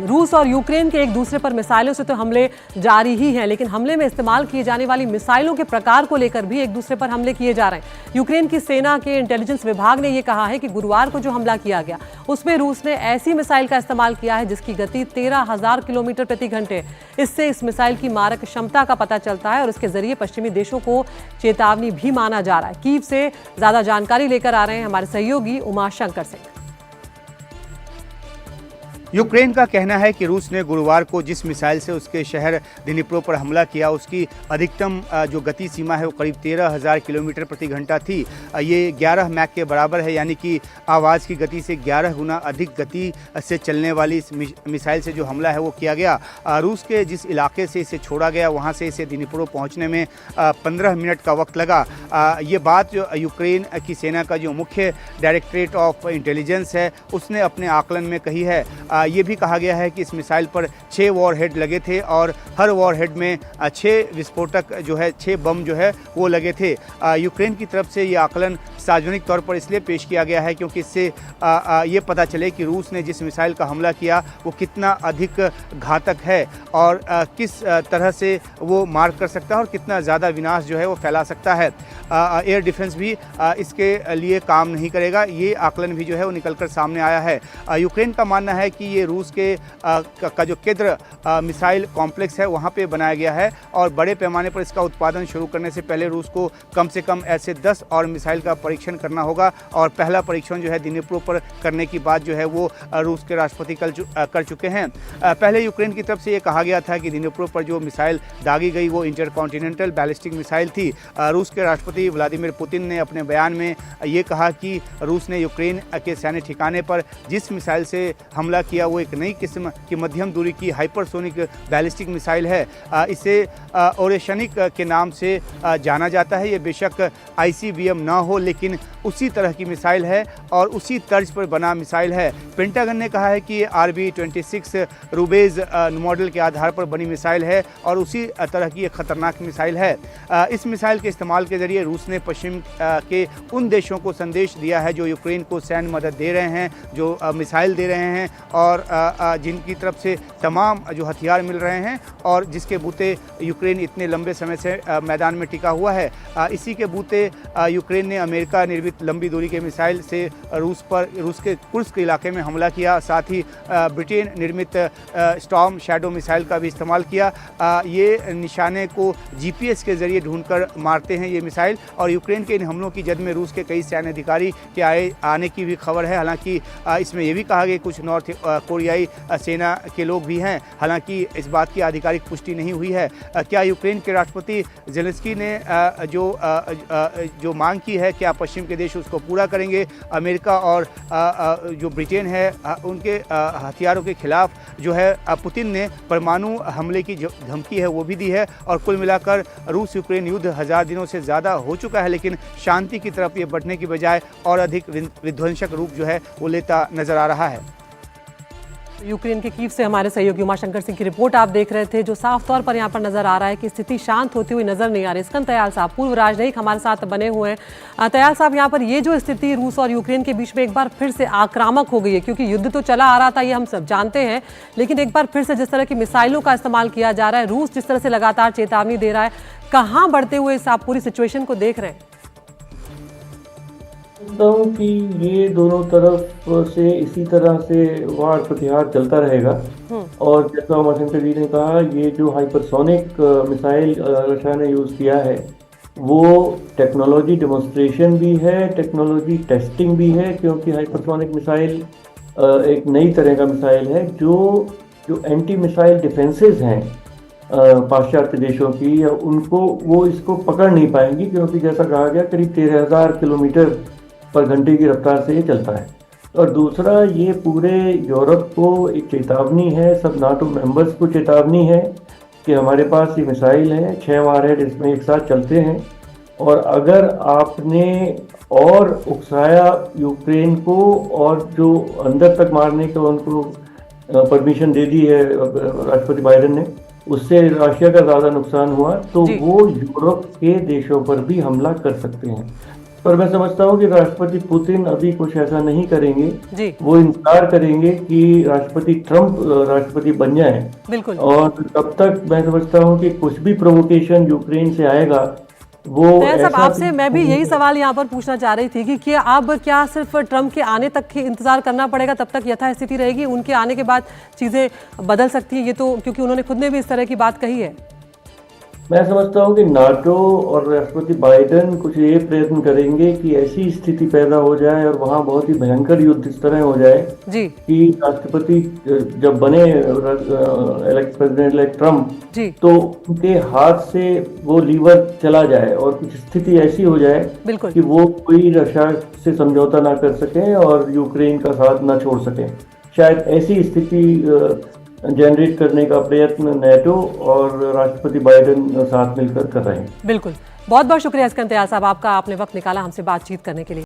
रूस और यूक्रेन के एक दूसरे पर मिसाइलों से तो हमले जारी ही हैं, लेकिन हमले में इस्तेमाल किए जाने वाली मिसाइलों के प्रकार को लेकर भी एक दूसरे पर हमले किए जा रहे हैं। यूक्रेन की सेना के इंटेलिजेंस विभाग ने यह कहा है कि गुरुवार को जो हमला किया गया उसमें रूस ने ऐसी मिसाइल का इस्तेमाल किया है जिसकी गति 13,000 किलोमीटर प्रति घंटे। इससे इस मिसाइल की मारक क्षमता का पता चलता है और इसके जरिए पश्चिमी देशों को चेतावनी भी माना जा रहा है। कीव से ज्यादा जानकारी लेकर आ रहे हैं हमारे सहयोगी उमाशंकर सिंह। यूक्रेन का कहना है कि रूस ने गुरुवार को जिस मिसाइल से उसके शहर दिनिप्रो पर हमला किया उसकी अधिकतम जो गति सीमा है वो करीब 13,000 किलोमीटर प्रति घंटा थी। ये 11 मैक के बराबर है, यानी कि आवाज़ की गति से 11 गुना अधिक गति से चलने वाली इस मिसाइल से जो हमला है वो किया गया। रूस के जिस इलाके से इसे छोड़ा गया वहाँ से इसे दिनिप्रो पहुँचने में 15 मिनट का वक्त लगा। ये बात जो यूक्रेन की सेना का जो मुख्य डायरेक्टरेट ऑफ इंटेलिजेंस है उसने अपने आकलन में कही है। ये भी कहा गया है कि इस मिसाइल पर 6 वॉरहेड लगे थे और हर वॉरहेड में 6 विस्फोटक जो है 6 बम जो है वो लगे थे। यूक्रेन की तरफ से ये आकलन सार्वजनिक तौर पर इसलिए पेश किया गया है क्योंकि इससे ये पता चले कि रूस ने जिस मिसाइल का हमला किया वो कितना अधिक घातक है और किस तरह से वो मार कर सकता है और कितना ज़्यादा विनाश जो है वो फैला सकता है। एयर डिफेंस भी इसके लिए काम नहीं करेगा, ये आकलन भी जो है वो निकल कर सामने आया है। यूक्रेन का मानना है कि ये रूस के का जो केंद्र मिसाइल कॉम्प्लेक्स है वहाँ पे बनाया गया है और बड़े पैमाने पर इसका उत्पादन शुरू करने से पहले रूस को कम से कम ऐसे 10 और मिसाइल का परीक्षण करना होगा और पहला परीक्षण जो है दिनिप्रो पर करने की बात जो है वो रूस के राष्ट्रपति कर चुके हैं। पहले यूक्रेन की तरफ से ये कहा गया था कि दिनिप्रो पर जो मिसाइल दागी गई वो इंटरकॉन्टिनेंटल बैलिस्टिक मिसाइल थी। रूस के राष्ट्रपति व्लादिमीर पुतिन ने अपने बयान में ये कहा कि रूस ने यूक्रेन के सैन्य ठिकाने पर जिस मिसाइल से हमला किया वो एक नई किस्म की मध्यम दूरी की हाइपरसोनिक बैलिस्टिक मिसाइल है। इसे ओरेशनिक के नाम से जाना जाता है। ये बेशक ICBM ना हो लेकिन उसी तरह की मिसाइल है और उसी तर्ज पर बना मिसाइल है। पेंटागन ने कहा है कि ये RB-26 रूबेज मॉडल के आधार पर बनी मिसाइल है और उसी तरह की एक खतरनाक मिसाइल है। इस मिसाइल के इस्तेमाल के जरिए रूस ने पश्चिम के उन देशों को संदेश दिया है जो यूक्रेन को सैन्य मदद दे रहे हैं, जो मिसाइल दे रहे हैं और जिनकी तरफ से तमाम जो हथियार मिल रहे हैं और जिसके बूते यूक्रेन इतने लंबे समय से मैदान में टिका हुआ है। इसी के बूते यूक्रेन ने अमेरिका निर्मित लंबी दूरी के मिसाइल से रूस के कुर्स्क इलाके में हमला किया। साथ ही ब्रिटेन निर्मित स्टॉर्म शैडो मिसाइल का भी इस्तेमाल किया। ये निशाने को GPS के जरिए ढूंढकर मारते हैं ये मिसाइल और यूक्रेन के इन हमलों की जद में रूस के कई सैन्य अधिकारी के आने की भी खबर है। हालांकि इसमें यह भी कहा गया कुछ नॉर्थ कोरियाई सेना के लोग भी हैं, हालांकि इस बात की आधिकारिक पुष्टि नहीं हुई है। क्या यूक्रेन के राष्ट्रपति ज़ेलेंस्की ने जो मांग की है क्या पश्चिम के देश उसको पूरा करेंगे? अमेरिका और जो ब्रिटेन है उनके हथियारों के खिलाफ जो है पुतिन ने परमाणु हमले की धमकी है वो भी दी है और कुल मिलाकर रूस यूक्रेन युद्ध 1000 दिनों से ज़्यादा हो चुका है, लेकिन शांति की तरफ ये बढ़ने की बजाय और अधिक विध्वंसक रूप जो है वो लेता नजर आ रहा है। यूक्रेन के कीव से हमारे सहयोगी उमाशंकर सिंह की रिपोर्ट आप देख रहे थे, जो साफ तौर पर यहाँ पर नजर आ रहा है कि स्थिति शांत होती हुई नजर नहीं आ रही। स्कंद तयाल साहब, पूर्व राजनयिक हमारे साथ बने हुए हैं। तयाल साहब, यहाँ पर ये जो स्थिति रूस और यूक्रेन के बीच में एक बार फिर से आक्रामक हो गई है, क्योंकि युद्ध तो चला आ रहा था ये हम सब जानते हैं, लेकिन एक बार फिर से जिस तरह की मिसाइलों का इस्तेमाल किया जा रहा है, रूस जिस तरह से लगातार चेतावनी दे रहा है, कहाँ बढ़ते हुए इस आप पूरी सिचुएशन को देख रहे हैं? हूँ कि ये दोनों तरफ से इसी तरह से वार प्रतिहार चलता रहेगा और जैसा उमाशंकर जी ने कहा, ये जो हाइपरसोनिक मिसाइल रशिया ने यूज़ किया है वो टेक्नोलॉजी डेमोन्स्ट्रेशन भी है, टेक्नोलॉजी टेस्टिंग भी है, क्योंकि हाइपरसोनिक मिसाइल एक नई तरह का मिसाइल है जो एंटी मिसाइल डिफेंसेस हैं पाश्चात्य देशों की, उनको वो इसको पकड़ नहीं पाएंगी, क्योंकि जैसा कहा गया करीब 13,000 किलोमीटर पर घंटे की रफ्तार से ये चलता है। और दूसरा, ये पूरे यूरोप को एक चेतावनी है, सब नाटो मेंबर्स को चेतावनी है कि हमारे पास ये मिसाइल है, 6 वारहेड इसमें एक साथ चलते हैं और अगर आपने और उकसाया यूक्रेन को और जो अंदर तक मारने को उनको परमिशन दे दी है राष्ट्रपति बाइडेन ने, उससे रशिया का ज़्यादा नुकसान हुआ तो वो यूरोप के देशों पर भी हमला कर सकते हैं। पर मैं समझता हूँ कि राष्ट्रपति पुतिन अभी कुछ ऐसा नहीं करेंगे। जी वो इंतजार करेंगे कि राष्ट्रपति ट्रंप राष्ट्रपति बन जाए, बिल्कुल। और तब तक मैं समझता हूँ कि कुछ भी प्रोवोकेशन यूक्रेन से आएगा वो तैयार साहब, ऐसा आपसे मैं भी यही सवाल यहाँ पर पूछना चाह रही थी कि अब क्या सिर्फ ट्रंप के आने तक ही इंतजार करना पड़ेगा, तब तक यथास्थिति रहेगी, उनके आने के बाद चीजें बदल सकती हैं? ये तो क्योंकि उन्होंने खुद ने भी इस तरह की बात कही है। मैं समझता हूँ कि नाटो और राष्ट्रपति बाइडेन कुछ ये प्रयत्न करेंगे कि ऐसी स्थिति पैदा हो जाए और वहाँ बहुत ही भयंकर युद्ध इस तरह हो जाए जी कि राष्ट्रपति जब बने प्रेसिडेंट इलेक्ट ट्रंप, जी तो उनके हाथ से वो लीवर चला जाए और कुछ स्थिति ऐसी हो जाए बिल्कुल। कि वो कोई रशिया से समझौता ना कर सके और यूक्रेन का साथ ना छोड़ सके। शायद ऐसी स्थिति जनरेट करने का प्रयत्न नेटो और राष्ट्रपति बाइडेन साथ मिलकर कर रहे हैं। बिल्कुल, बहुत बहुत शुक्रिया इस्कंदर साहब आपका, आपने वक्त निकाला हमसे बातचीत करने के लिए।